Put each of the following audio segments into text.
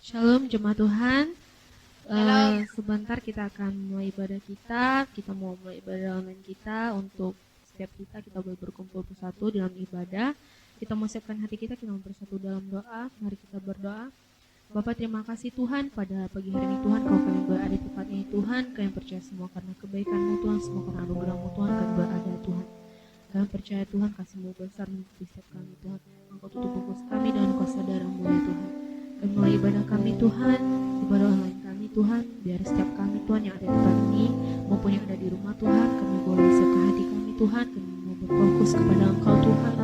Shalom jemaat Tuhan. Shalom. Sebentar kita akan mulai ibadah kita. Kita mau mulai ibadah online kita. Untuk setiap kita boleh berkumpul bersatu dalam ibadah. Kita mau siapkan hati kita mau bersatu dalam doa. Mari kita berdoa. Bapak, terima kasih Tuhan pada pagi hari ini Tuhan, Kau kami berada di tempat ini Tuhan. Kami percaya semua karena kebaikan-Mu Tuhan, semua karena anugerah-Mu Tuhan kami berada Tuhan. Kami percaya Tuhan kasih-Mu besar di setiap kami Tuhan. Engkau tutup bungkus kami dengan kuasa darah-Mu ya Tuhan. Dan mulai ibadah kami Tuhan, ibadah online kami Tuhan, biar setiap kami Tuhan yang ada di tempat ini maupun yang ada di rumah Tuhan, kami boleh siapkan hati kami Tuhan, kami mau berfokus kepada Engkau Tuhan,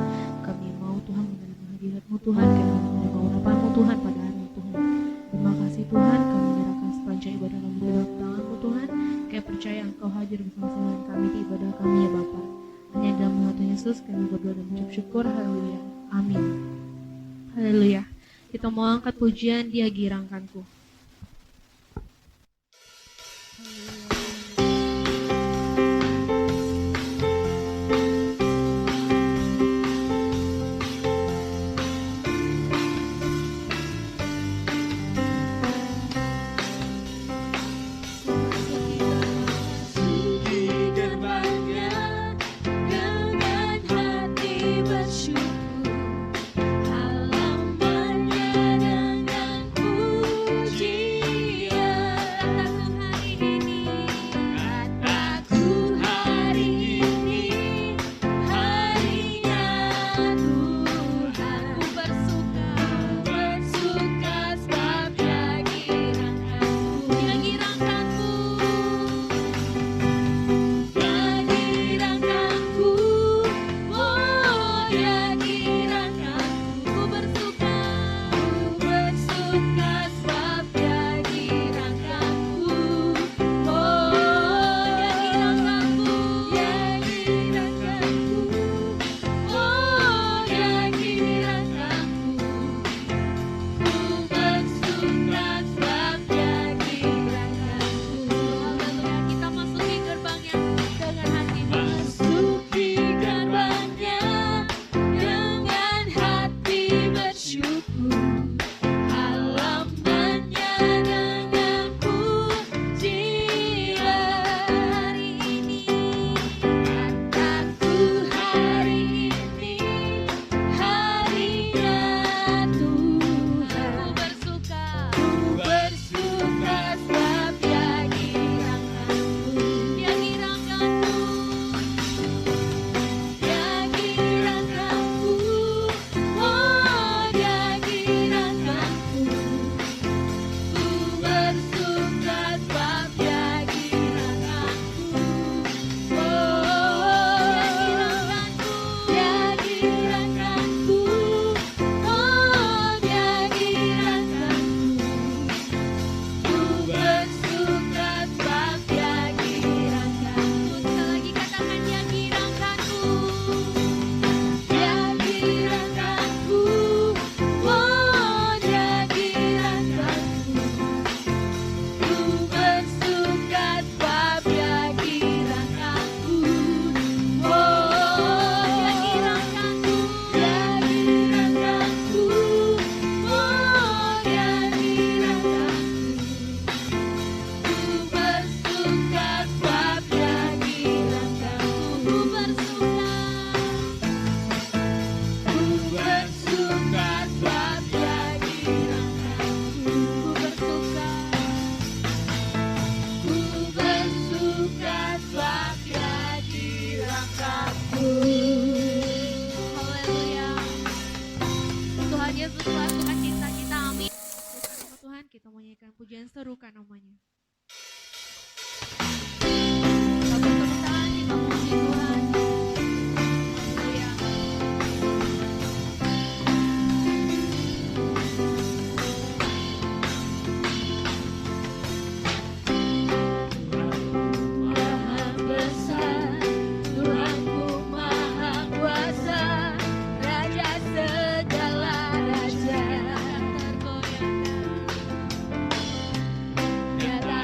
kami mau Tuhan menerima hadirat-Mu Tuhan, kami mau menerima urapan-Mu Tuhan pada hari ini Tuhan. Terima kasih Tuhan, kami menyerahkan sepanjang ibadah kami ke dalam tangan-Mu Tuhan, kami percaya Engkau hadir bersama-sama dengan kami di ibadah kami ya Bapa. Hanya dalam nama Tuhan Yesus kami berdoa dan mengucap syukur, haleluya, amin. Haleluya. Kita mau angkat pujian Dia Girangkanku. Serukan namanya. Tepuk tangan kita puji Tuhan. Haleluya. Maha besar, Tuhanku maha kuasa, Raja segala raja. Tergoyahkan.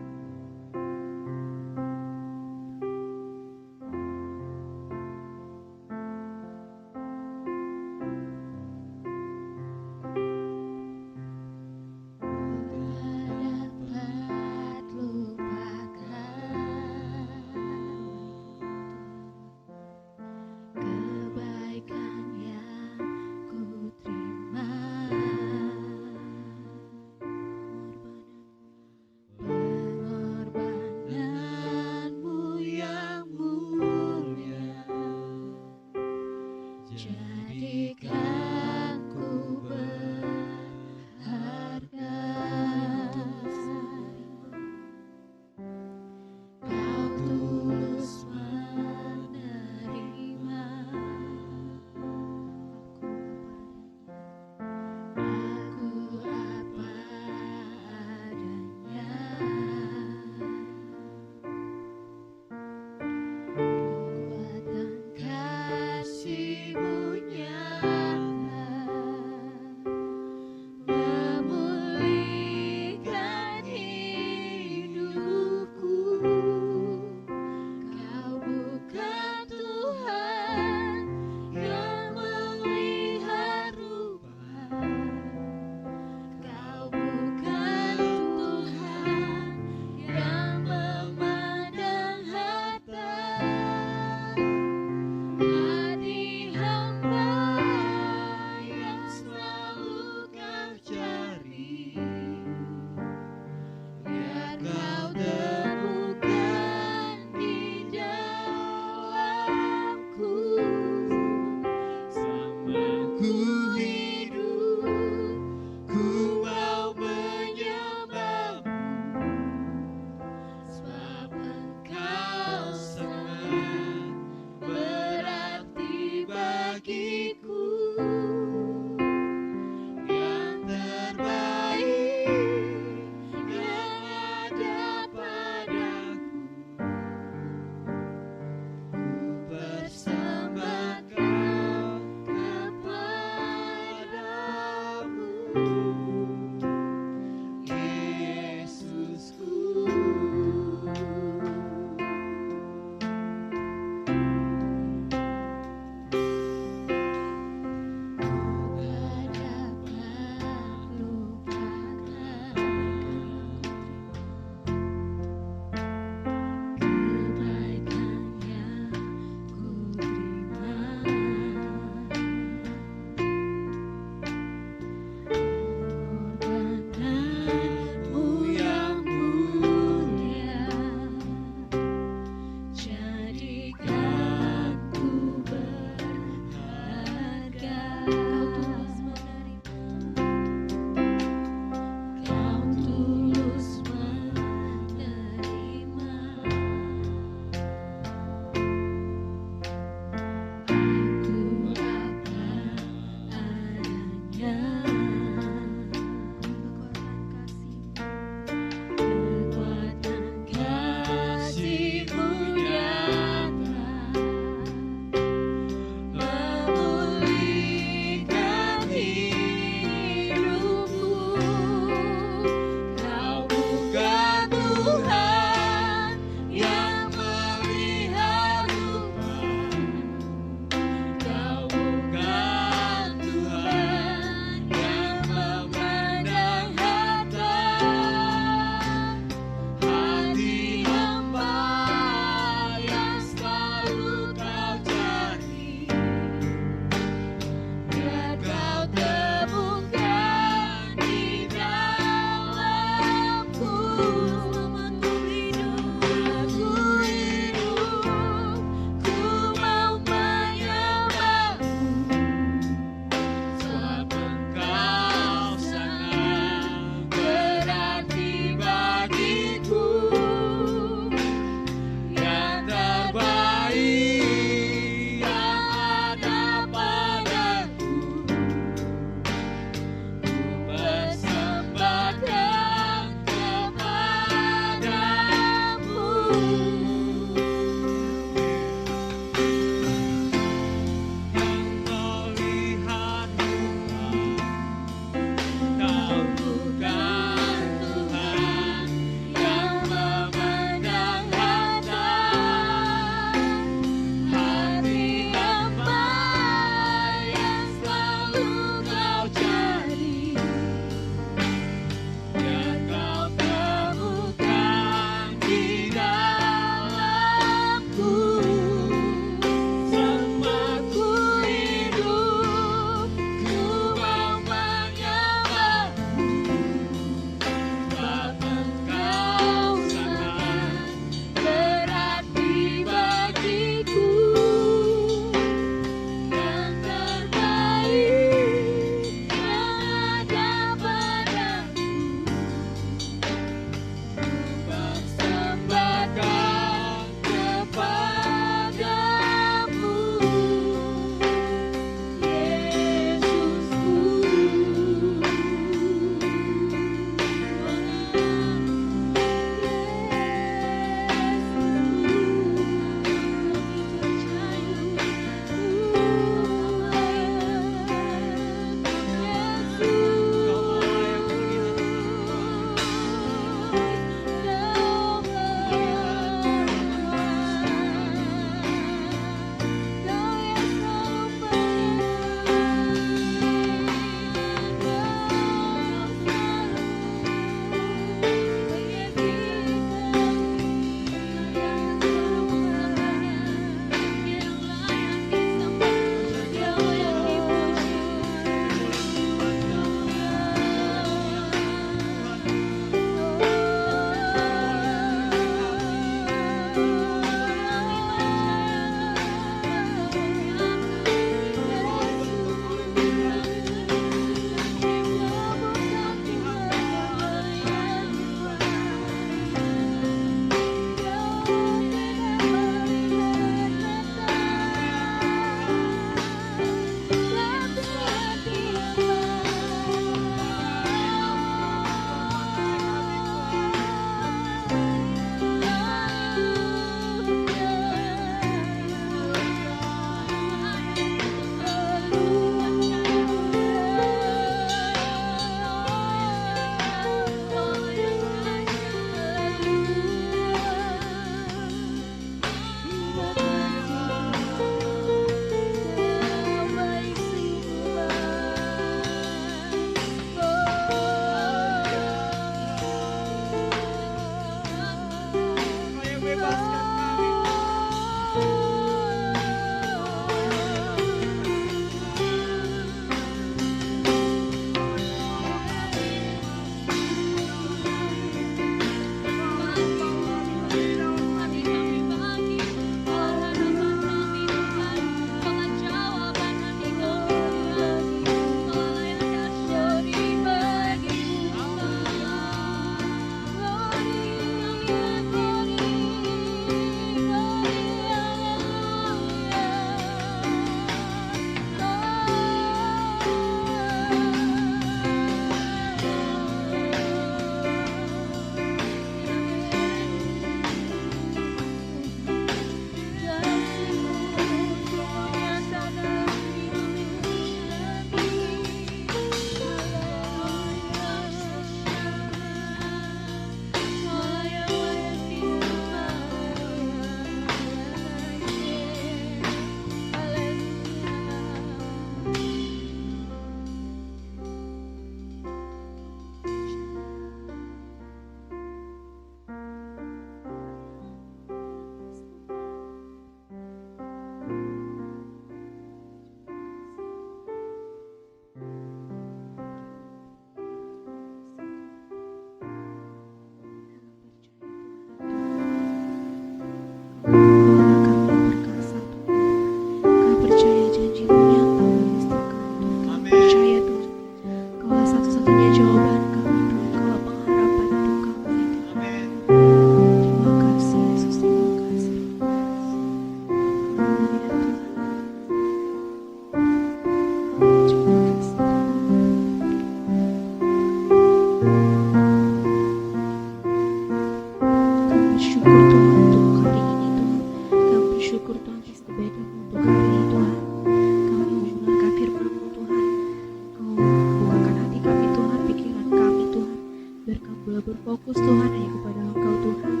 fokus Tuhan hanya kepada Engkau Tuhan.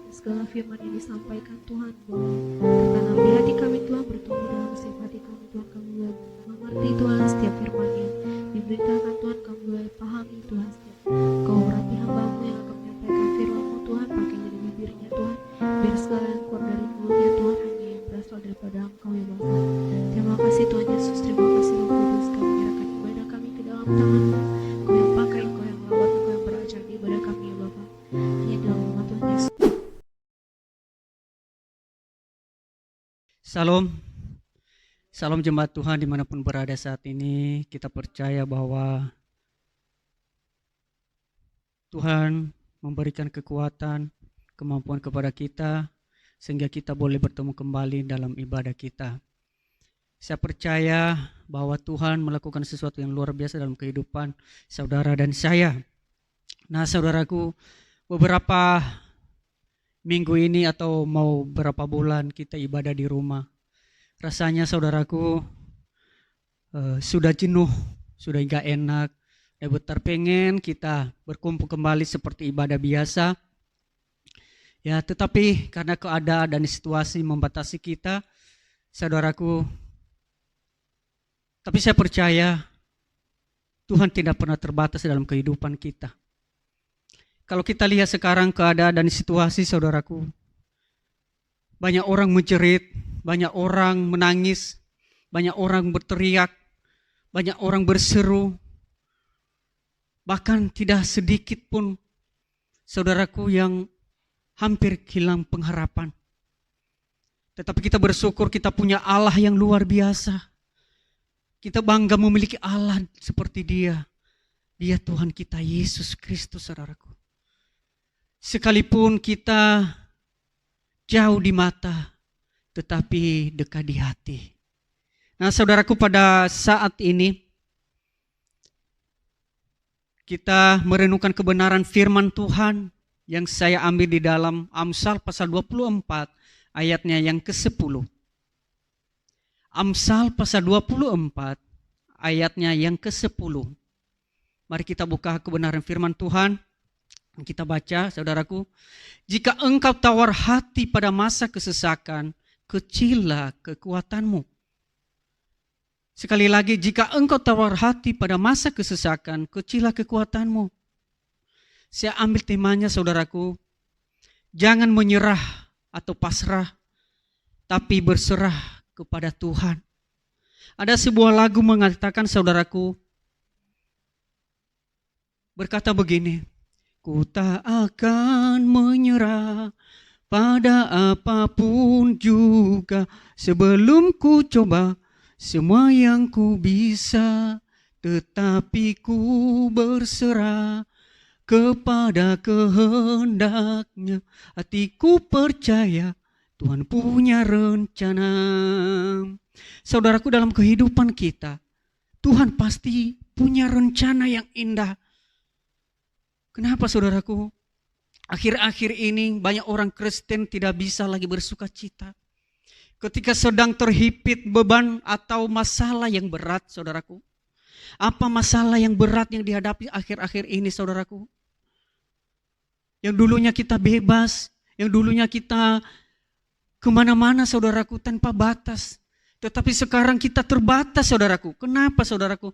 Segala firman yang disampaikan Tuhan boleh tertanam di hati kami Tuhan, bertumbuh dalam setiap hati kami Tuhan. Kami boleh mengerti Tuhan setiap firman yang diberitakan Tuhan, kami boleh pahami Tuhan setiap Kau berarti hamba-Mu yang akan menyampaikan firman-Mu Tuhan, pakai jadi bibirnya Tuhan, biar segala yang keluar dari mulutnya Tuhan hanya yang berasal daripada Engkau ya Bapa. Terima kasih Tuhan Yesus, terima kasih Roh Kudus, kami menyerahkan ibadah kami ke dalam tangan-Mu. Kau yang pakai, Kau yang lawat, Kau yang berajar di ibadah kami ya Bapa. Hanya dalam nama Tuhan Yesus. Salam, salam jemaat Tuhan dimanapun berada saat ini. Kita percaya bahwa Tuhan memberikan kekuatan, kemampuan kepada kita sehingga kita boleh bertemu kembali dalam ibadah kita. Saya percaya bahwa Tuhan melakukan sesuatu yang luar biasa dalam kehidupan saudara dan saya. Nah saudaraku, beberapa minggu ini atau mau berapa bulan kita ibadah di rumah. Rasanya saudaraku sudah jenuh, sudah gak enak. Betar pengen kita berkumpul kembali seperti ibadah biasa. Ya, tetapi karena keadaan dan situasi membatasi kita, saudaraku. Tapi saya percaya Tuhan tidak pernah terbatas dalam kehidupan kita. Kalau kita lihat sekarang keadaan dan situasi saudaraku, banyak orang menjerit, banyak orang menangis, banyak orang berteriak, banyak orang berseru, bahkan tidak sedikit pun saudaraku yang hampir hilang pengharapan. Tetapi kita bersyukur kita punya Allah yang luar biasa. Kita bangga memiliki Allah seperti Dia. Dia Tuhan kita Yesus Kristus saudaraku. Sekalipun kita jauh di mata, tetapi dekat di hati. Nah saudaraku, pada saat ini kita merenungkan kebenaran firman Tuhan yang saya ambil di dalam Amsal pasal 24 ayatnya yang ke-10. Amsal pasal 24 ayatnya yang ke-10. Mari kita buka kebenaran firman Tuhan. Kita baca, saudaraku. Jika engkau tawar hati pada masa kesesakan, kecillah kekuatanmu. Sekali lagi, jika engkau tawar hati pada masa kesesakan, kecillah kekuatanmu. Saya ambil temanya, saudaraku. Jangan menyerah atau pasrah, tapi berserah kepada Tuhan. Ada sebuah lagu mengatakan, saudaraku, berkata begini, ku tak akan menyerah pada apapun juga sebelum ku coba semua yang ku bisa, tetapi ku berserah kepada kehendaknya. Hatiku percaya Tuhan punya rencana. Saudaraku, dalam kehidupan kita Tuhan pasti punya rencana yang indah. Kenapa saudaraku? Akhir-akhir ini banyak orang Kristen tidak bisa lagi bersuka cita. Ketika sedang terhimpit beban atau masalah yang berat, saudaraku. Apa masalah yang berat yang dihadapi akhir-akhir ini, saudaraku? Yang dulunya kita bebas, yang dulunya kita kemana-mana, saudaraku, tanpa batas. Tetapi sekarang kita terbatas, saudaraku. Kenapa, saudaraku?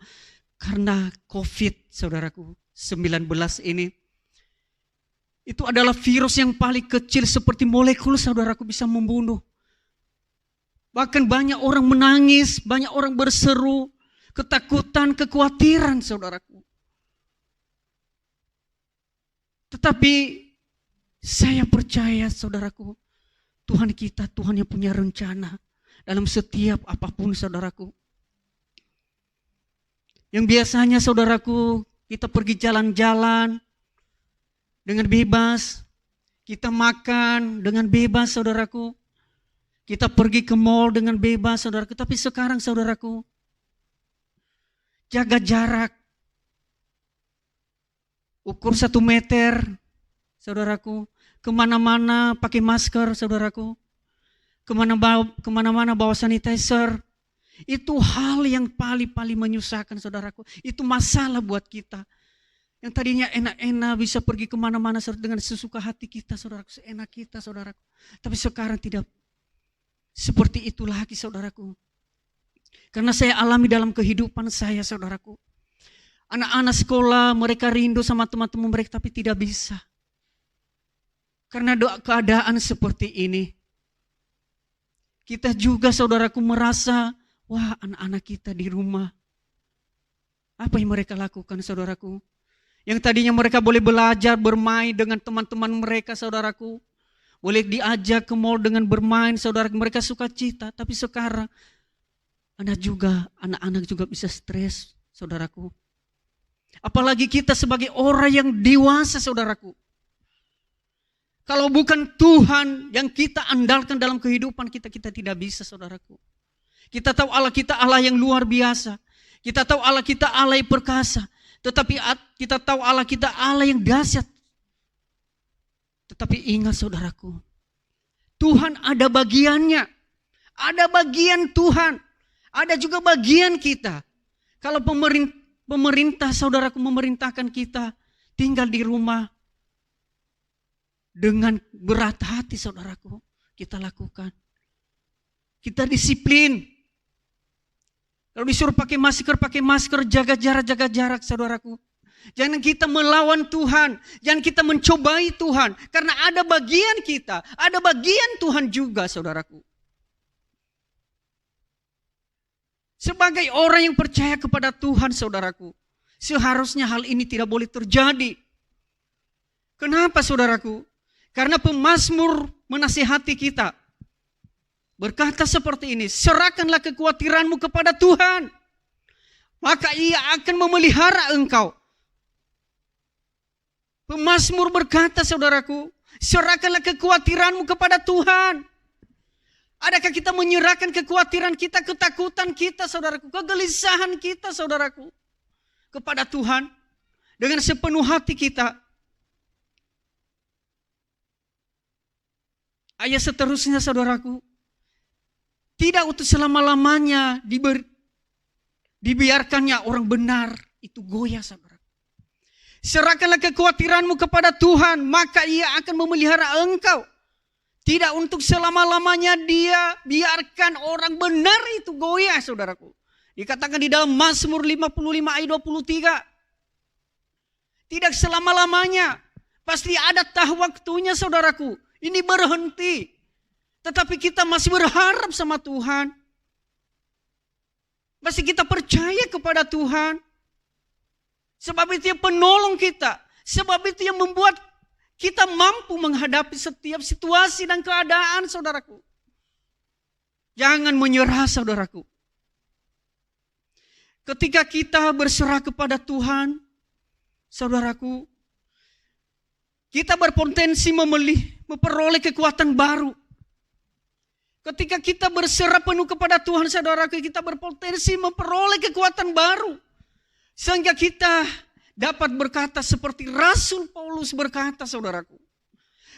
Karena COVID, saudaraku. 19 ini. Itu adalah virus yang paling kecil seperti molekul, saudaraku, bisa membunuh. Bahkan banyak orang menangis, banyak orang berseru, ketakutan, kekhawatiran, saudaraku. Tetapi saya percaya, saudaraku, Tuhan kita, Tuhan yang punya rencana dalam setiap apapun, saudaraku. Yang biasanya, saudaraku, kita pergi jalan-jalan dengan bebas, kita makan dengan bebas, saudaraku. Kita pergi ke mall dengan bebas, saudaraku. Tapi sekarang, saudaraku, jaga jarak. Ukur 1 meter, saudaraku. Kemana-mana pakai masker, saudaraku. Kemana-mana bawa sanitizer. Itu hal yang paling menyusahkan, saudaraku. Itu masalah buat kita. Yang tadinya enak-enak bisa pergi kemana-mana dengan sesuka hati kita, saudaraku, seenak kita, saudaraku. Tapi sekarang tidak seperti itu lagi, saudaraku. Karena saya alami dalam kehidupan saya, saudaraku. Anak-anak sekolah, mereka rindu sama teman-teman mereka, tapi tidak bisa. Karena keadaan seperti ini. Kita juga, saudaraku, merasa, wah, anak-anak kita di rumah. Apa yang mereka lakukan, saudaraku? Yang tadinya mereka boleh belajar, bermain dengan teman-teman mereka, saudaraku. Boleh diajak ke mall dengan bermain, saudaraku. Mereka suka cita, tapi sekarang anak-anak juga bisa stres, saudaraku. Apalagi kita sebagai orang yang dewasa, saudaraku. Kalau bukan Tuhan yang kita andalkan dalam kehidupan kita, kita tidak bisa, saudaraku. Kita tahu Allah kita Allah yang luar biasa. Kita tahu Allah kita Allah yang perkasa. Tetapi kita tahu Allah kita Allah yang dahsyat. Tetapi ingat, saudaraku, Tuhan ada bagiannya. Ada bagian Tuhan. Ada juga bagian kita. Kalau pemerintah, saudaraku, memerintahkan kita tinggal di rumah dengan berat hati, saudaraku, kita lakukan. Kita disiplin. Kalau disuruh pakai masker, jaga jarak, saudaraku. Jangan kita melawan Tuhan, jangan kita mencobai Tuhan. Karena ada bagian kita, ada bagian Tuhan juga, saudaraku. Sebagai orang yang percaya kepada Tuhan, saudaraku, seharusnya hal ini tidak boleh terjadi. Kenapa, saudaraku? Karena pemazmur menasihati kita. Berkata seperti ini, serahkanlah kekhawatiranmu kepada Tuhan, maka Ia akan memelihara engkau. Pemazmur berkata, saudaraku, serahkanlah kekhawatiranmu kepada Tuhan. Adakah kita menyerahkan kekhawatiran kita, ketakutan kita, saudaraku, kegelisahan kita, saudaraku, kepada Tuhan dengan sepenuh hati kita? Ayat seterusnya, saudaraku, tidak untuk selama-lamanya dibiarkannya orang benar itu goyah, saudara. Serahkanlah kekhawatiranmu kepada Tuhan, maka Ia akan memelihara engkau. Tidak untuk selama-lamanya Dia biarkan orang benar itu goyah, saudaraku. Dikatakan di dalam Mazmur 55 ayat 23. Tidak selama-lamanya. Pasti ada tahun waktunya, saudaraku. Ini berhenti. Tetapi kita masih berharap sama Tuhan. Masih kita percaya kepada Tuhan. Sebab itu yang penolong kita. Sebab itu yang membuat kita mampu menghadapi setiap situasi dan keadaan, saudaraku. Jangan menyerah, saudaraku. Ketika kita berserah kepada Tuhan, saudaraku, kita berpotensi memperoleh kekuatan baru. Ketika kita berserah penuh kepada Tuhan, saudaraku, kita berpotensi memperoleh kekuatan baru. Sehingga kita dapat berkata seperti Rasul Paulus berkata, saudaraku.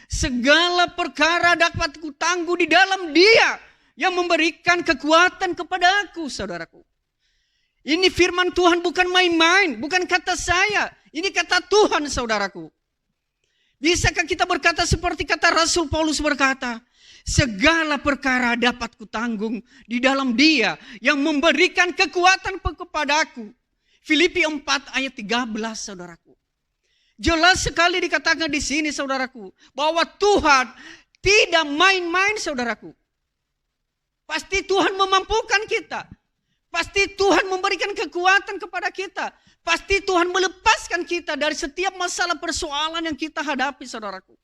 Segala perkara dapat kutangguh di dalam Dia yang memberikan kekuatan kepada aku, saudaraku. Ini firman Tuhan bukan main-main, bukan kata saya. Ini kata Tuhan, saudaraku. Bisakah kita berkata seperti kata Rasul Paulus berkata, segala perkara dapat kutanggung di dalam Dia yang memberikan kekuatan kepadaku. Filipi 4 ayat 13, saudaraku. Jelas sekali dikatakan di sini, saudaraku, bahwa Tuhan tidak main-main, saudaraku. Pasti Tuhan memampukan kita. Pasti Tuhan memberikan kekuatan kepada kita. Pasti Tuhan melepaskan kita dari setiap masalah persoalan yang kita hadapi, saudaraku.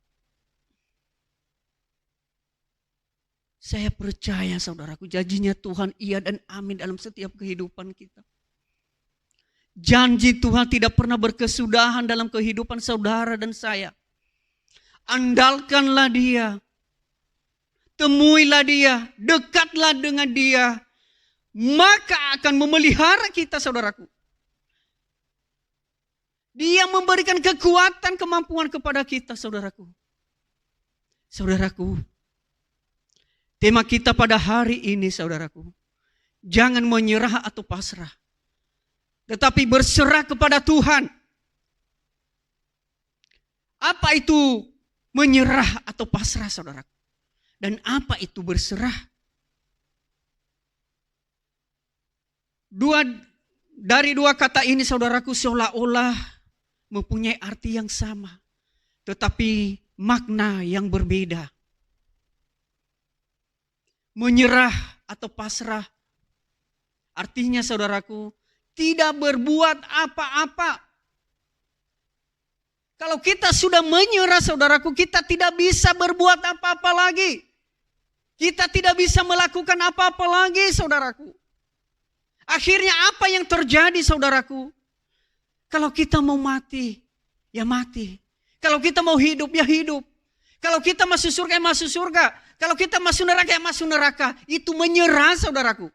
Saya percaya, saudaraku, janjinya Tuhan iya dan amin dalam setiap kehidupan kita. Janji Tuhan tidak pernah berkesudahan dalam kehidupan saudara dan saya. Andalkanlah Dia. Temuilah Dia. Dekatlah dengan Dia. Maka akan memelihara kita, saudaraku. Dia memberikan kekuatan, kemampuan kepada kita, saudaraku. Saudaraku, tema kita pada hari ini, saudaraku, jangan menyerah atau pasrah, tetapi berserah kepada Tuhan. Apa itu menyerah atau pasrah, saudaraku? Dan apa itu berserah? Dari dua kata ini, saudaraku, seolah-olah mempunyai arti yang sama, tetapi makna yang berbeda. Menyerah atau pasrah artinya, saudaraku, tidak berbuat apa-apa. Kalau kita sudah menyerah, saudaraku, kita tidak bisa berbuat apa-apa lagi. Kita tidak bisa melakukan apa-apa lagi, saudaraku. Akhirnya apa yang terjadi, saudaraku? Kalau kita mau mati, ya mati. Kalau kita mau hidup, ya hidup. Kalau kita masuk surga, ya masuk surga. Kalau kita masuk neraka, ya masuk neraka. Itu menyerah, saudaraku.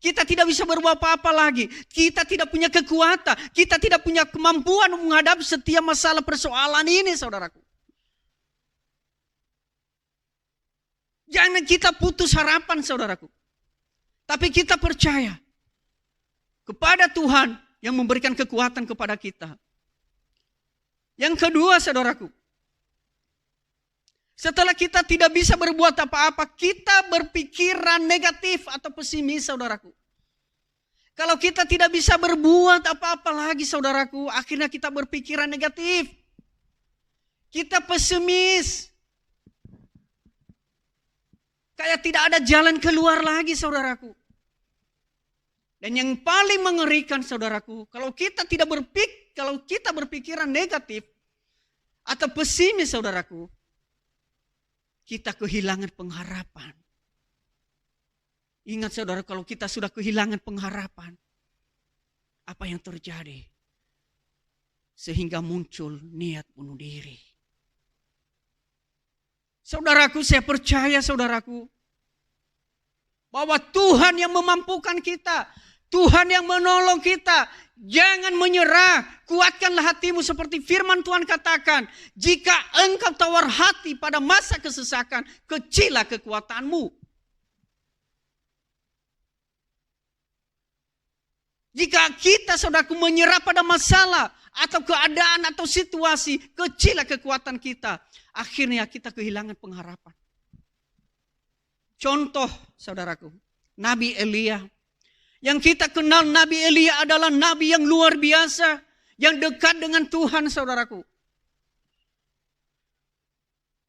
Kita tidak bisa berbuat apa-apa lagi. Kita tidak punya kekuatan. Kita tidak punya kemampuan menghadapi setiap masalah persoalan ini, saudaraku. Jangan kita putus harapan, saudaraku. Tapi kita percaya kepada Tuhan yang memberikan kekuatan kepada kita. Yang kedua, saudaraku. Setelah kita tidak bisa berbuat apa-apa, kita berpikiran negatif atau pesimis, saudaraku. Kalau kita tidak bisa berbuat apa-apa lagi, saudaraku, akhirnya kita berpikiran negatif. Kita pesimis. Kayak tidak ada jalan keluar lagi, saudaraku. Dan yang paling mengerikan, saudaraku, kalau kita berpikiran negatif atau pesimis, saudaraku, kita kehilangan pengharapan. Ingat, saudara, kalau kita sudah kehilangan pengharapan, apa yang terjadi? Sehingga muncul niat bunuh diri. Saudaraku, saya percaya, saudaraku, bahwa Tuhan yang memampukan kita, Tuhan yang menolong kita. Jangan menyerah, kuatkanlah hatimu seperti firman Tuhan katakan. Jika engkau tawar hati pada masa kesesakan, kecillah kekuatanmu. Jika kita, saudaraku, menyerah pada masalah atau keadaan atau situasi, kecillah kekuatan kita. Akhirnya kita kehilangan pengharapan. Contoh, saudaraku, Nabi Elia. Yang kita kenal Nabi Elia adalah nabi yang luar biasa, yang dekat dengan Tuhan, saudaraku.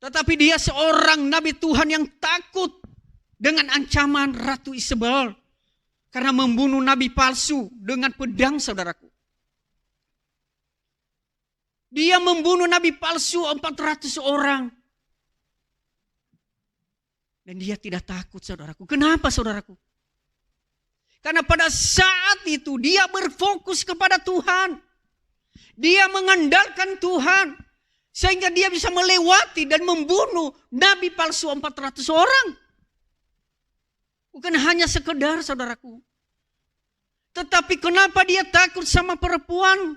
Tetapi dia seorang nabi Tuhan yang takut dengan ancaman Ratu Isabel. Karena membunuh nabi palsu dengan pedang, saudaraku. Dia membunuh nabi palsu 400 orang. Dan dia tidak takut, saudaraku. Kenapa, saudaraku? Karena pada saat itu dia berfokus kepada Tuhan. Dia mengandalkan Tuhan. Sehingga dia bisa melewati dan membunuh nabi palsu 400 orang. Bukan hanya sekedar, saudaraku. Tetapi kenapa dia takut sama perempuan?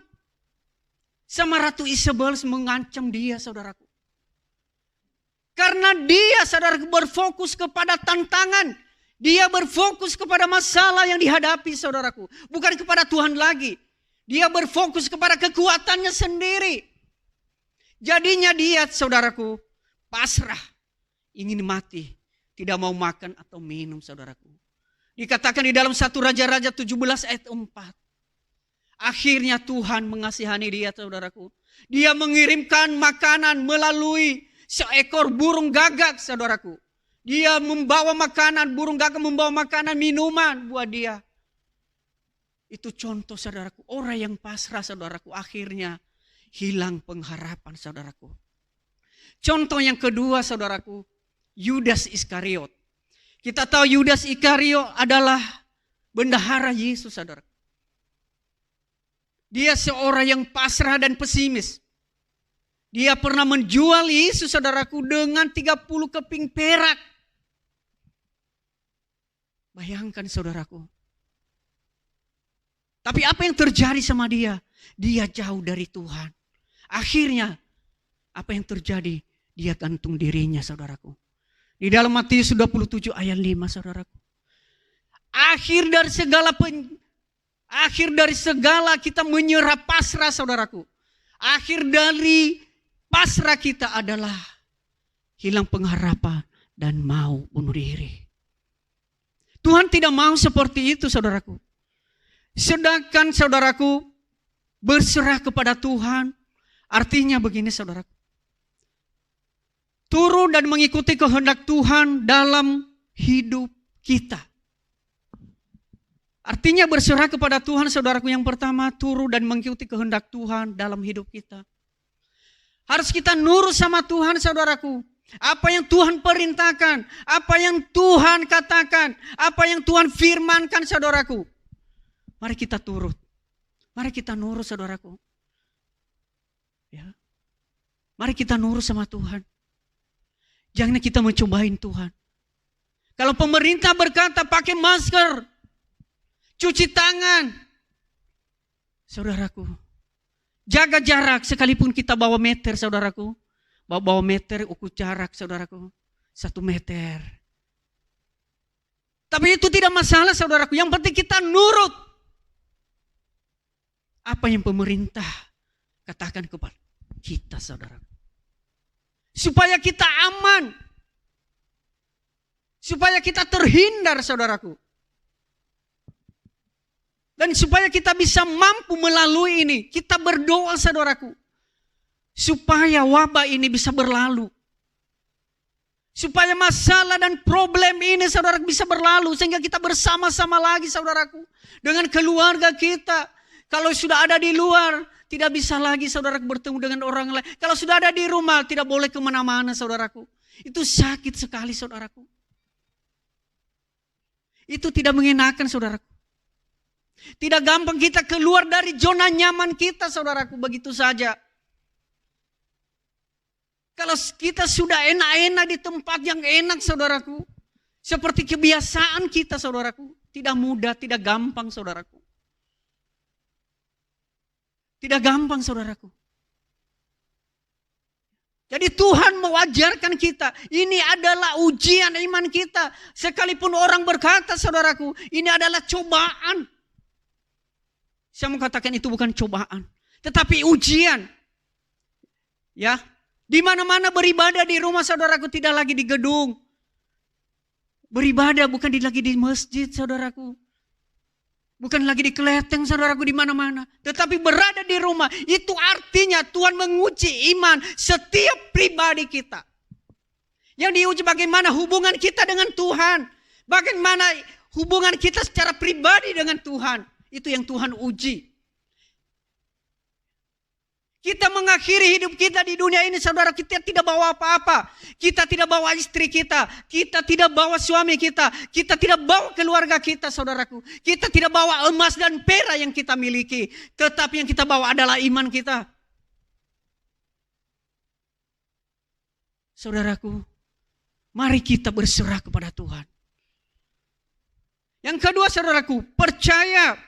Sama Ratu Isabel mengancam dia, saudaraku. Karena dia, saudaraku, berfokus kepada tantangan. Dia berfokus kepada masalah yang dihadapi, saudaraku. Bukan kepada Tuhan lagi. Dia berfokus kepada kekuatannya sendiri. Jadinya dia, saudaraku, pasrah. Ingin mati. Tidak mau makan atau minum, saudaraku. Dikatakan di dalam 1 Raja-Raja 17 ayat 4. Akhirnya Tuhan mengasihani dia, saudaraku. Dia mengirimkan makanan melalui seekor burung gagak, saudaraku. Dia membawa makanan, burung gagak membawa makanan, minuman buat dia. Itu contoh, saudaraku. Orang yang pasrah, saudaraku, akhirnya hilang pengharapan, saudaraku. Contoh yang kedua, saudaraku, Yudas Iskariot. Kita tahu Yudas Iskariot adalah bendahara Yesus, saudaraku. Dia seorang yang pasrah dan pesimis. Dia pernah menjual Yesus, saudaraku, dengan 30 keping perak. Bayangkan, saudaraku. Tapi apa yang terjadi sama dia? Dia jauh dari Tuhan. Akhirnya, apa yang terjadi? Dia gantung dirinya, saudaraku. Di dalam Matius 27 ayat 5, saudaraku. Akhir dari segala kita menyerah pasrah, saudaraku. Akhir dari pasrah kita adalah hilang pengharapan dan mau bunuh diri. Tuhan tidak mau seperti itu, saudaraku. Sedangkan saudaraku berserah kepada Tuhan, artinya begini saudaraku. Turun dan mengikuti kehendak Tuhan dalam hidup kita. Artinya berserah kepada Tuhan, saudaraku, yang pertama turun dan mengikuti kehendak Tuhan dalam hidup kita. Harus kita nurut sama Tuhan, saudaraku. Apa yang Tuhan perintahkan, apa yang Tuhan katakan, apa yang Tuhan firmankan, saudaraku. Mari kita turut. Mari kita nurut, saudaraku. Ya. Mari kita nurut sama Tuhan. Jangan kita mencobain Tuhan. Kalau pemerintah berkata pakai masker, cuci tangan, saudaraku, jaga jarak sekalipun kita bawa meter, saudaraku. Bawa meter, ukur jarak, saudaraku, 1 meter. Tapi itu tidak masalah, saudaraku. Yang penting kita nurut apa yang pemerintah katakan kepada kita, saudaraku. Supaya kita aman. Supaya kita terhindar, saudaraku. Dan supaya kita bisa mampu melalui ini. Kita berdoa, saudaraku. Supaya wabah ini bisa berlalu. Supaya masalah dan problem ini, saudara, bisa berlalu. Sehingga kita bersama-sama lagi, saudaraku. Dengan keluarga kita. Kalau sudah ada di luar, tidak bisa lagi saudara bertemu dengan orang lain. Kalau sudah ada di rumah, tidak boleh kemana-mana, saudaraku. Itu sakit sekali, saudaraku. Itu tidak mengenakan, saudaraku. Tidak gampang kita keluar dari zona nyaman kita, saudaraku, begitu saja. Kalau kita sudah enak-enak di tempat yang enak, saudaraku. Seperti kebiasaan kita, saudaraku. Tidak mudah, tidak gampang, saudaraku. Tidak gampang, saudaraku. Jadi Tuhan mewajarkan kita. Ini adalah ujian iman kita. Sekalipun orang berkata, saudaraku, ini adalah cobaan. Saya mau katakan itu bukan cobaan, tetapi ujian. Ya, di mana-mana beribadah di rumah, saudaraku, tidak lagi di gedung. Beribadah bukan lagi di masjid, saudaraku. Bukan lagi di Keleteng, saudaraku, di mana-mana. Tetapi berada di rumah. Itu artinya Tuhan menguji iman setiap pribadi kita. Yang diuji bagaimana hubungan kita dengan Tuhan. Bagaimana hubungan kita secara pribadi dengan Tuhan. Itu yang Tuhan uji. Kita mengakhiri hidup kita di dunia ini, saudara, kita tidak bawa apa-apa. Kita tidak bawa istri kita. Kita tidak bawa suami kita. Kita tidak bawa keluarga kita, saudaraku. Kita tidak bawa emas dan perak yang kita miliki. Tetapi yang kita bawa adalah iman kita. Saudaraku, mari kita berserah kepada Tuhan. Yang kedua, saudaraku, percaya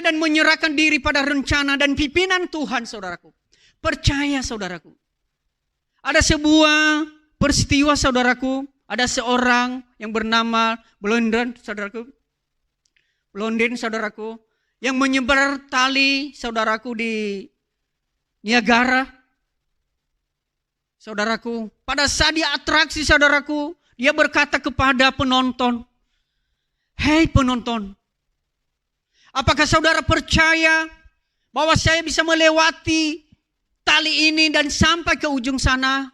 dan menyerahkan diri pada rencana dan pimpinan Tuhan, saudaraku. Percaya, saudaraku. Ada sebuah peristiwa, saudaraku. Ada seorang yang bernama Blondin, saudaraku. Blondin, saudaraku. Yang menyebar tali, saudaraku, di Niagara. Saudaraku. Pada saat dia atraksi, saudaraku. Dia berkata kepada penonton. Hei penonton. Apakah saudara percaya bahwa saya bisa melewati tali ini dan sampai ke ujung sana?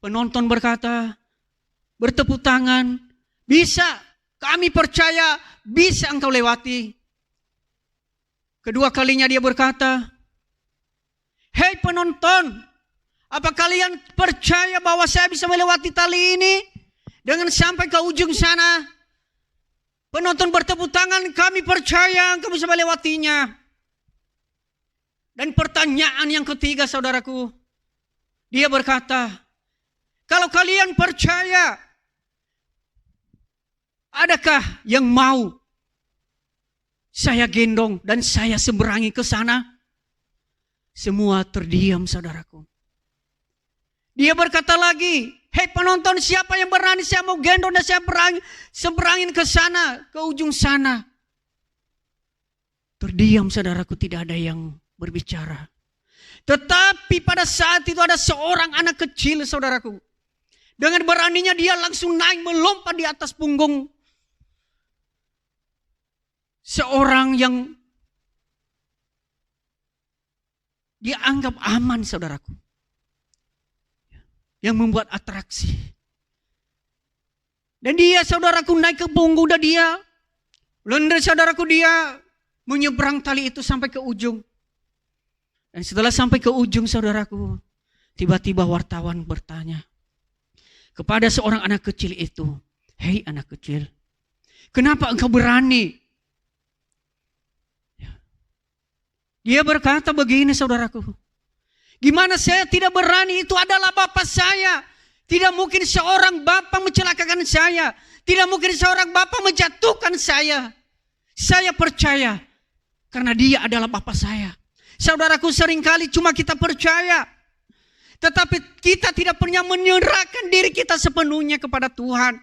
Penonton berkata, bertepuk tangan, bisa, kami percaya, bisa engkau lewati. Kedua kalinya dia berkata, hei penonton, apa kalian percaya bahwa saya bisa melewati tali ini dengan sampai ke ujung sana? Penonton bertepuk tangan, kami percaya engkau bisa melewatinya. Dan pertanyaan yang ketiga, saudaraku. Dia berkata, kalau kalian percaya, adakah yang mau saya gendong dan saya seberangi ke sana? Semua terdiam, saudaraku. Dia berkata lagi, hei penonton, siapa yang berani saya mau gendong dan saya seberangin ke sana, ke ujung sana. Terdiam, saudaraku, tidak ada yang berbicara. Tetapi pada saat itu ada seorang anak kecil, saudaraku. Dengan beraninya dia langsung naik melompat di atas punggung seorang yang dianggap aman, saudaraku. Yang membuat atraksi. Dan dia, saudaraku, naik ke punggung dan dia, saudaraku, dia menyeberang tali itu sampai ke ujung. Dan setelah sampai ke ujung, saudaraku, tiba-tiba wartawan bertanya kepada seorang anak kecil itu, "Hei anak kecil, kenapa engkau berani?" Dia berkata begini, saudaraku, "Gimana saya tidak berani? Itu adalah bapak saya. Tidak mungkin seorang bapak mencelakakan saya. Tidak mungkin seorang bapak menjatuhkan saya. Saya percaya karena dia adalah bapak saya." Saudaraku, seringkali cuma kita percaya, tetapi kita tidak pernah menyerahkan diri kita sepenuhnya kepada Tuhan.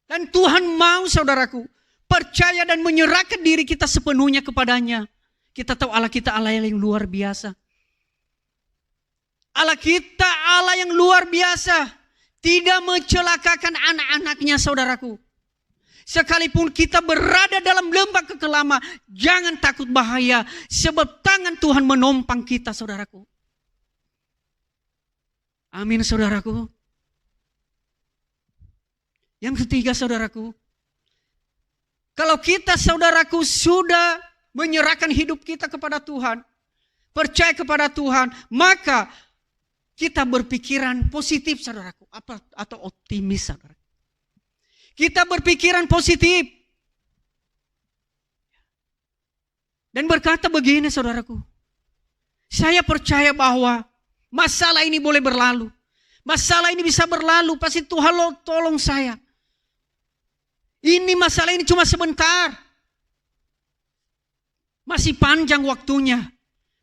Dan Tuhan mau, saudaraku, percaya dan menyerahkan diri kita sepenuhnya kepadanya. Kita tahu Allah kita Allah yang luar biasa. Allah kita Allah yang luar biasa. Tidak mencelakakan anak-anaknya, saudaraku. Sekalipun kita berada dalam lembah kekelama, jangan takut bahaya. Sebab tangan Tuhan menopang kita, saudaraku. Amin, saudaraku. Yang ketiga, saudaraku. Kalau kita, saudaraku, sudah menyerahkan hidup kita kepada Tuhan, percaya kepada Tuhan, maka kita berpikiran positif, saudaraku. Atau optimis, saudaraku. Kita berpikiran positif. Dan berkata begini, saudaraku. Saya percaya bahwa masalah ini boleh berlalu. Masalah ini bisa berlalu. Pasti Tuhan tolong saya. Ini masalah ini cuma sebentar. Masih panjang waktunya.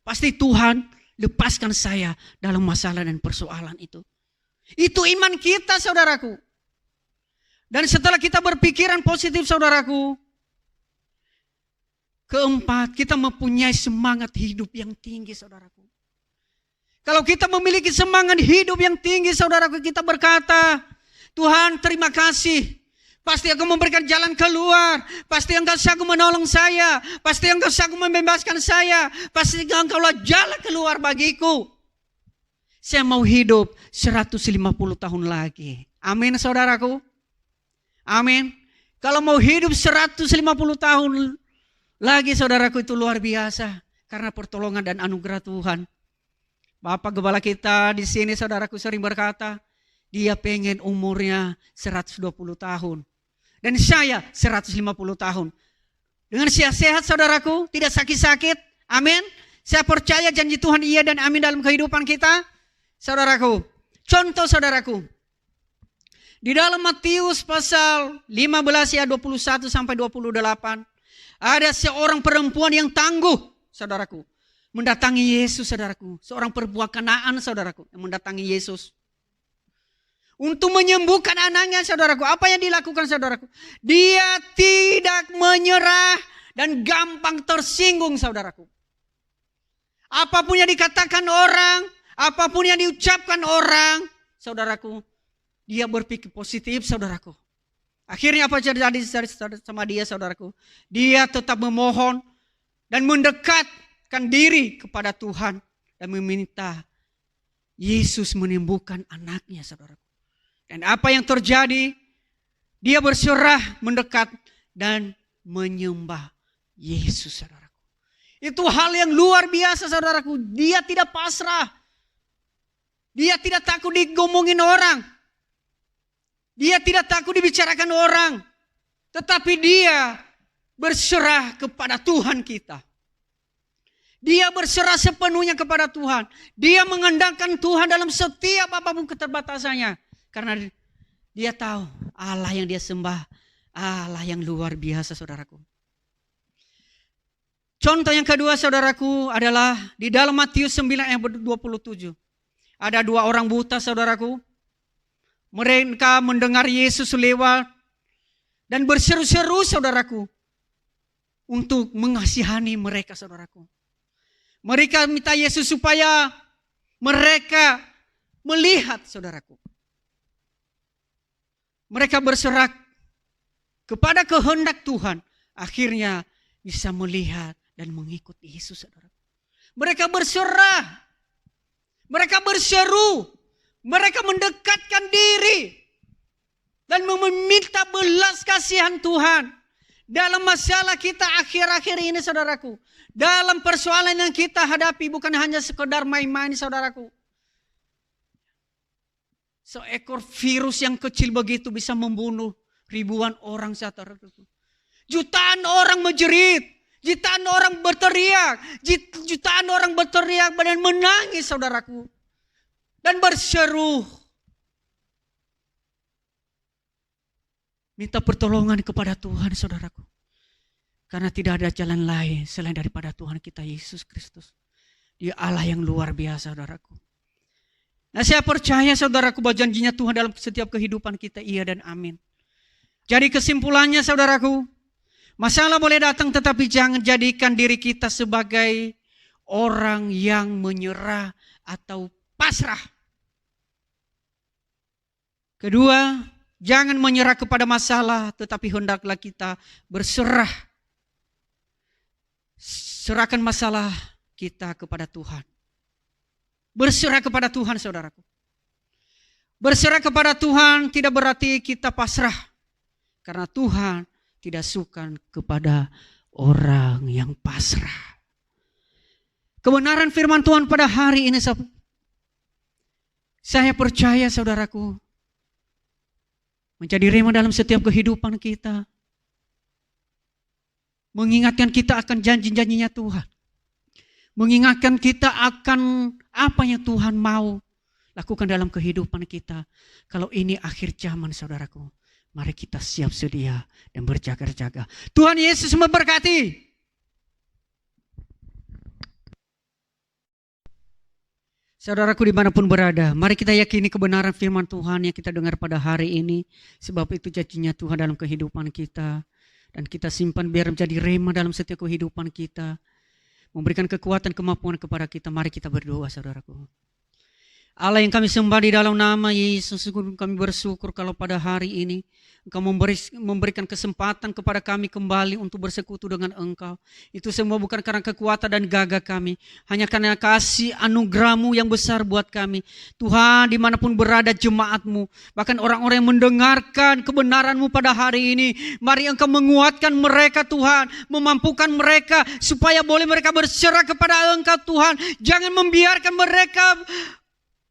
Pasti Tuhan lepaskan saya dalam masalah dan persoalan itu. Itu iman kita, saudaraku. Dan setelah kita berpikiran positif, saudaraku, keempat, kita mempunyai semangat hidup yang tinggi, saudaraku. Kalau kita memiliki semangat hidup yang tinggi, saudaraku, kita berkata, "Tuhan, terima kasih. Pasti Engkau memberikan jalan keluar. Pasti Engkau sanggup menolong saya. Pasti Engkau sanggup membebaskan saya. Pasti Engkaulah jalan keluar bagiku. Saya mau hidup 150 tahun lagi." Amin, saudaraku. Amin. Kalau mau hidup 150 tahun lagi, saudaraku, itu luar biasa. Karena pertolongan dan anugerah Tuhan. Bapak Gembala kita di sini, saudaraku, sering berkata, dia pengen umurnya 120 tahun. Dan saya 150 tahun. Dengan sehat-sehat, saudaraku, tidak sakit-sakit. Amin. Saya percaya janji Tuhan iya dan amin dalam kehidupan kita. Saudaraku, contoh, saudaraku. Di dalam Matius pasal 15 ayat 21 sampai 28. Ada seorang perempuan yang tangguh, saudaraku. Mendatangi Yesus, saudaraku. Seorang perempuan Kanaan, saudaraku. Yang mendatangi Yesus. Untuk menyembuhkan anaknya, saudaraku. Apa yang dilakukan, saudaraku? Dia tidak menyerah dan gampang tersinggung, saudaraku. Apapun yang dikatakan orang, apapun yang diucapkan orang, saudaraku. Dia berpikir positif, saudaraku. Akhirnya apa yang terjadi sama dia, saudaraku? Dia tetap memohon dan mendekatkan diri kepada Tuhan. Dan meminta Yesus menyembuhkan anaknya, saudaraku. Dan apa yang terjadi? Dia berserah, mendekat, dan menyembah Yesus, saudaraku. Itu hal yang luar biasa, saudaraku. Dia tidak pasrah. Dia tidak takut digomongin orang. Dia tidak takut dibicarakan orang. Tetapi dia berserah kepada Tuhan kita. Dia berserah sepenuhnya kepada Tuhan. Dia mengandalkan Tuhan dalam setiap apapun keterbatasannya. Karena dia tahu Allah yang dia sembah, Allah yang luar biasa, saudaraku. Contoh yang kedua, saudaraku, adalah di dalam Matius 9 ayat 27. Ada dua orang buta, saudaraku. Mereka mendengar Yesus lewat dan berseru-seru, saudaraku, untuk mengasihani mereka, saudaraku. Mereka minta Yesus supaya mereka melihat, saudaraku. Mereka berserah kepada kehendak Tuhan. Akhirnya bisa melihat dan mengikuti Yesus, saudara. Mereka berserah. Mereka berseru. Mereka mendekatkan diri. Dan meminta belas kasihan Tuhan. Dalam masalah kita akhir-akhir ini, saudaraku. Dalam persoalan yang kita hadapi bukan hanya sekedar main-main, saudaraku. Seekor virus yang kecil begitu bisa membunuh ribuan orang, saudaraku. Jutaan orang menjerit. Jutaan orang berteriak. Jutaan orang berteriak dan menangis, saudaraku. Dan berseru. Minta pertolongan kepada Tuhan, saudaraku. Karena tidak ada jalan lain selain daripada Tuhan kita Yesus Kristus. Dia Allah yang luar biasa, saudaraku. Nah, saya percaya, saudaraku, bahwa janjinya Tuhan dalam setiap kehidupan kita iya dan amin. Jadi kesimpulannya, saudaraku, masalah boleh datang tetapi jangan jadikan diri kita sebagai orang yang menyerah atau pasrah. Kedua, jangan menyerah kepada masalah tetapi hendaklah kita berserah. Serahkan masalah kita kepada Tuhan. Berserah kepada Tuhan, saudaraku. Berserah kepada Tuhan tidak berarti kita pasrah. Karena Tuhan tidak suka kepada orang yang pasrah. Kebenaran firman Tuhan pada hari ini, saya percaya, saudaraku, menjadi rema dalam setiap kehidupan kita. Mengingatkan kita akan janji-janjinya Tuhan. Mengingatkan kita akan apa yang Tuhan mau lakukan dalam kehidupan kita. Kalau ini akhir zaman, saudaraku, mari kita siap sedia dan berjaga-jaga. Tuhan Yesus memberkati. Saudaraku dimanapun berada, mari kita yakini kebenaran firman Tuhan yang kita dengar pada hari ini. Sebab itu janjinya Tuhan dalam kehidupan kita. Dan kita simpan biar menjadi rema dalam setiap kehidupan kita. Memberikan kekuatan, kemampuan kepada kita. Mari kita berdoa, saudaraku. Allah yang kami sembah di dalam nama Yesus, kami bersyukur kalau pada hari ini Engkau memberikan kesempatan kepada kami kembali untuk bersekutu dengan Engkau. Itu semua bukan karena kekuatan dan gagah kami, hanya karena kasih anugerah-Mu yang besar buat kami. Tuhan, dimanapun berada jemaat-Mu, bahkan orang-orang yang mendengarkan kebenaran-Mu pada hari ini, mari Engkau menguatkan mereka, Tuhan, memampukan mereka supaya boleh mereka berserah kepada Engkau, Tuhan. Jangan membiarkan mereka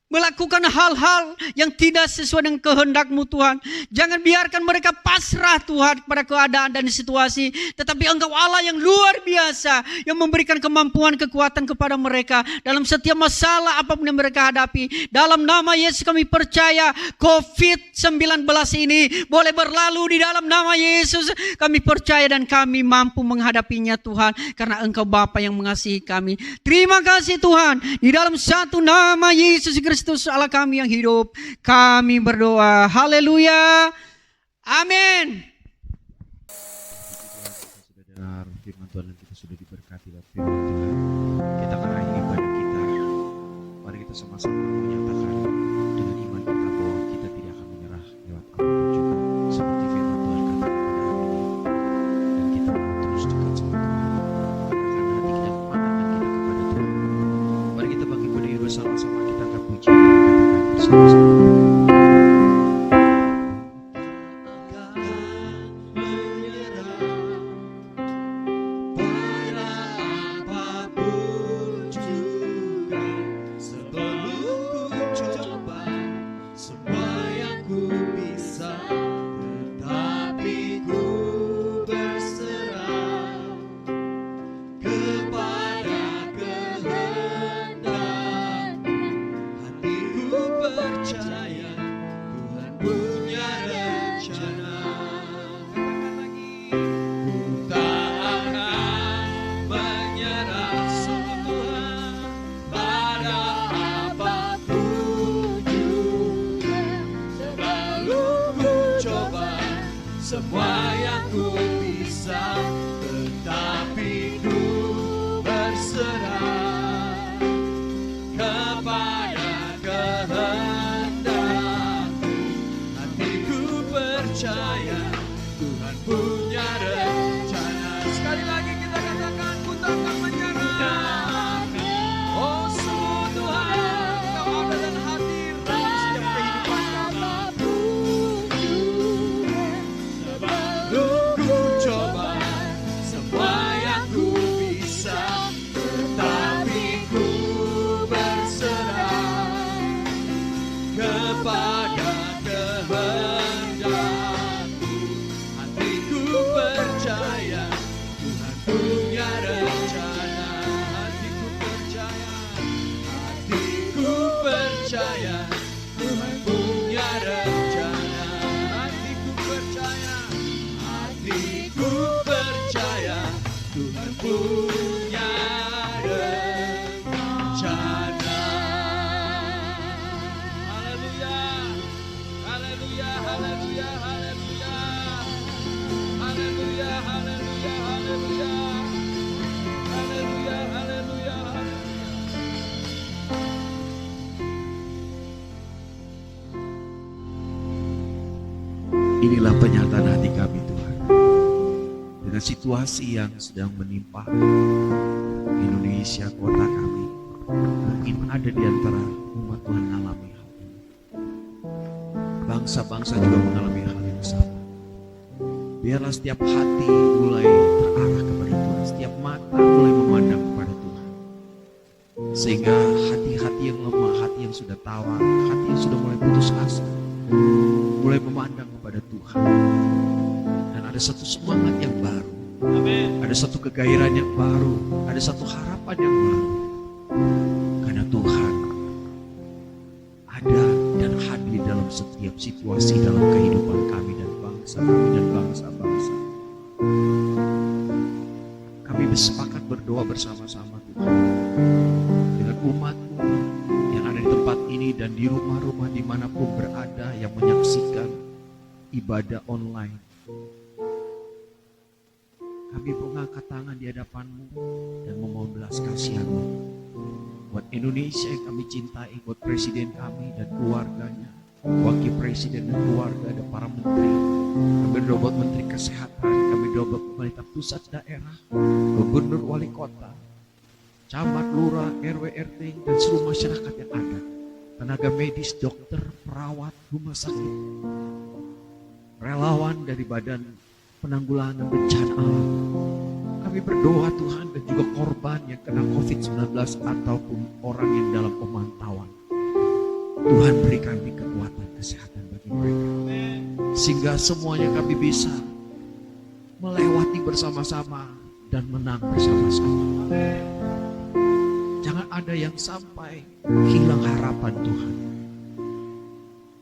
melakukan hal-hal yang tidak sesuai dengan kehendak-Mu, Tuhan. Jangan biarkan mereka pasrah, Tuhan, pada keadaan dan situasi. Tetapi Engkau Allah yang luar biasa, yang memberikan kemampuan, kekuatan kepada mereka dalam setiap masalah apapun yang mereka hadapi. Dalam nama Yesus kami percaya COVID-19 ini boleh berlalu di dalam nama Yesus. Kami percaya dan kami mampu menghadapinya, Tuhan, karena Engkau Bapa yang mengasihi kami. Terima kasih, Tuhan. Di dalam satu nama Yesus Kristus Allah kami yang hidup, kami berdoa. Haleluya. Amin. Kita sudah dengar firman Tuhan dan kita sudah diberkati oleh firman Tuhan. Kita akan akhiri ibadah kita. Mari kita sama-sama menyatakan dengan iman kita bahwa kita tidak akan menyerah lewat apapun juga. Seperti firman Tuhan katakan pada hari ini. Dan kita mau terus dekat sama Tuhan. Karena hati kita memandangkan kita kepada Tuhan. Mari kita bangkit berdiri bersama-sama, kita akan puji dan katakan bersama-sama. Semua yang ku bisa, tetapi ku berserah. Inilah pernyataan hati kami Tuhan. Dengan situasi yang sedang menimpa Indonesia, kota kami, mungkin ada di antara umat Tuhan mengalami hal ini. Bangsa-bangsa juga mengalami hal yang sama. Biarlah setiap hati mulai terarah kepada Tuhan, setiap mata mulai memandang kepada Tuhan. Sehingga hati-hati yang lemah, hati yang sudah tawar, hati yang sudah mulai putus asa, mulai memandang kepada Tuhan. Dan ada satu semangat yang baru, ada satu kegairahan yang baru, ada satu harapan yang baru. Karena Tuhan ada dan hadir dalam setiap situasi dalam kehidupan kami dan bangsa kami dan bangsa-bangsa. Kami bersepakat berdoa bersama-sama Tuhan dengan umat-Mu yang ada di tempat ini dan di rumah-rumah dimanapun berada yang menyaksikan ibadah online. Kami mengangkat tangan di hadapan-Mu dan memohon belas kasihan-Mu buat Indonesia yang kami cintai, buat presiden kami dan keluarganya, wakil presiden dan keluarga dan para menteri. Kami berdoa buat menteri kesehatan, kami berdoa buat pemerintah pusat daerah, gubernur, wali kota, camat, lurah, RW, RT, dan seluruh masyarakat yang ada, tenaga medis, dokter, perawat, rumah sakit, relawan dari Badan Penanggulangan Bencana Alam. Kami berdoa Tuhan dan juga korban yang kena COVID-19 ataupun orang yang dalam pemantauan. Tuhan beri kami kekuatan kesehatan bagi mereka. Sehingga semuanya kami bisa melewati bersama-sama dan menang bersama-sama. Jangan ada yang sampai hilang harapan Tuhan.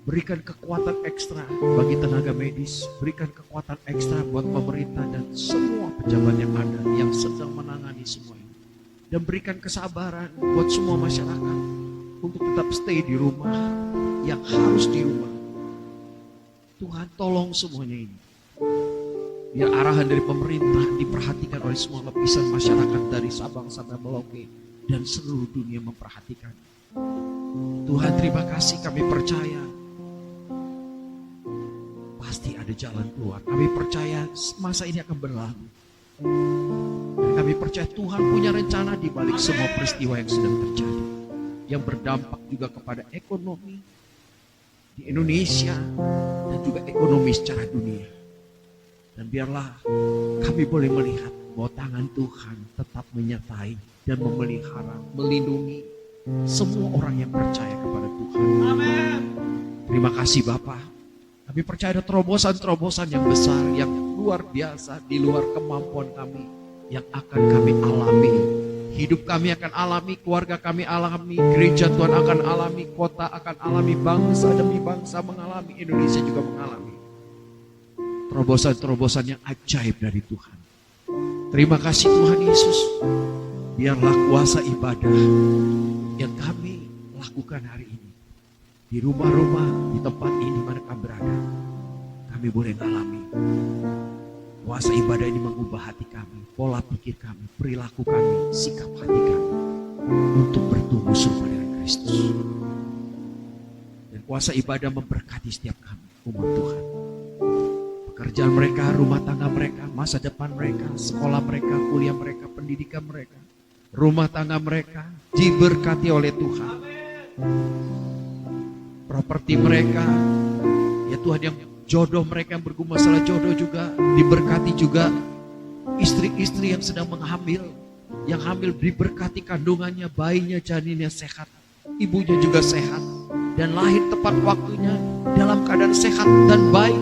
Berikan kekuatan ekstra bagi tenaga medis, berikan kekuatan ekstra buat pemerintah dan semua pejabat yang ada yang sedang menangani semua ini. Dan berikan kesabaran buat semua masyarakat untuk tetap stay di rumah, yang harus di rumah. Tuhan tolong semuanya ini. Biar arahan dari pemerintah diperhatikan oleh semua lapisan masyarakat dari Sabang sampai Merauke dan seluruh dunia memperhatikan. Tuhan terima kasih, kami percaya pasti ada jalan keluar. Kami percaya masa ini akan berlalu. Dan kami percaya Tuhan punya rencana di balik semua peristiwa yang sedang terjadi, yang berdampak juga kepada ekonomi di Indonesia dan juga ekonomi secara dunia. Dan biarlah kami boleh melihat bahwa tangan Tuhan tetap menyertai dan memelihara, melindungi semua orang yang percaya kepada Tuhan. Amin. Terima kasih Bapa. Kami percaya ada terobosan-terobosan yang besar, yang luar biasa, di luar kemampuan kami, yang akan kami alami. Hidup kami akan alami, keluarga kami alami, gereja Tuhan akan alami, kota akan alami, bangsa demi bangsa mengalami, Indonesia juga mengalami. Terobosan-terobosan yang ajaib dari Tuhan. Terima kasih Tuhan Yesus. Biarlah kuasa ibadah yang kami lakukan hari ini, di rumah-rumah, di tempat ini mana kami berada, kami boleh mengalami kuasa ibadah ini mengubah hati kami, pola pikir kami, perilaku kami, sikap hati kami untuk bertumbuh serupa dengan Kristus. Dan kuasa ibadah memberkati setiap kami, umat Tuhan. Pekerjaan mereka, rumah tangga mereka, masa depan mereka, sekolah mereka, kuliah mereka, pendidikan mereka, rumah tangga mereka diberkati oleh Tuhan. Properti mereka, ya Tuhan, yang jodoh mereka yang bergumul masalah jodoh juga diberkati juga. Istri-istri yang sedang menghamil, yang hamil diberkati kandungannya, bayinya, janinnya sehat, ibunya juga sehat dan lahir tepat waktunya dalam keadaan sehat dan baik.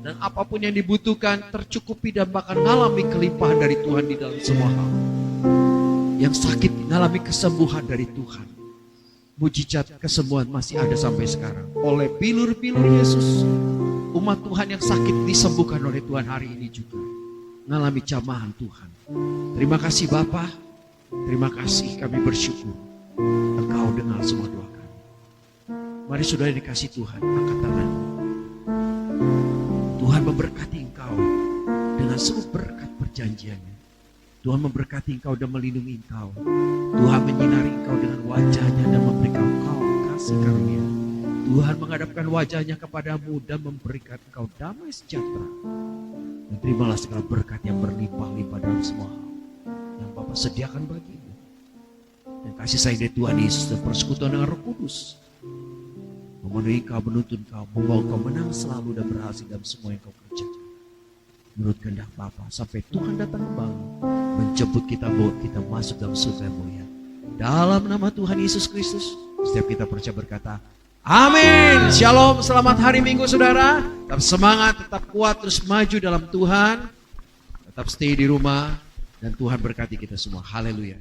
Dan apapun yang dibutuhkan tercukupi dan bahkan mengalami kelimpahan dari Tuhan di dalam semua hal. Yang sakit mengalami kesembuhan dari Tuhan. Mujizat kesembuhan masih ada sampai sekarang. Oleh bilur-bilur Yesus, umat Tuhan yang sakit disembuhkan oleh Tuhan hari ini juga. Mengalami jamahan Tuhan. Terima kasih Bapa. Terima kasih, kami bersyukur Engkau dengar semua doa kami. Mari saudara dikasih Tuhan, angkat tanganmu. Tuhan memberkati engkau dengan seluruh berkat perjanjiannya. Tuhan memberkati engkau dan melindungi engkau. Tuhan menyinari engkau dengan wajahnya dan memberikan engkau kasih karunia. Tuhan menghadapkan wajahnya kepadamu dan memberikan engkau damai sejahtera. Dan terimalah segala berkat yang berlimpah-limpah dalam semua hal yang Bapa sediakan bagimu. Dan kasih sayang dari Tuhan Yesus dan persekutuan dengan Roh Kudus memenuhi engkau, menuntun engkau, membawa engkau menang selalu dan berhasil dalam semua yang kau kerjakan. Menurut kehendak Bapa sampai Tuhan datang kembali menjemput kita, bawa kita masuk dalam surga yang mulia. Dalam nama Tuhan Yesus Kristus, setiap kita percaya berkata, amin. Shalom, selamat hari Minggu saudara. Tetap semangat, tetap kuat, terus maju dalam Tuhan. Tetap stay di rumah dan Tuhan berkati kita semua. Haleluya.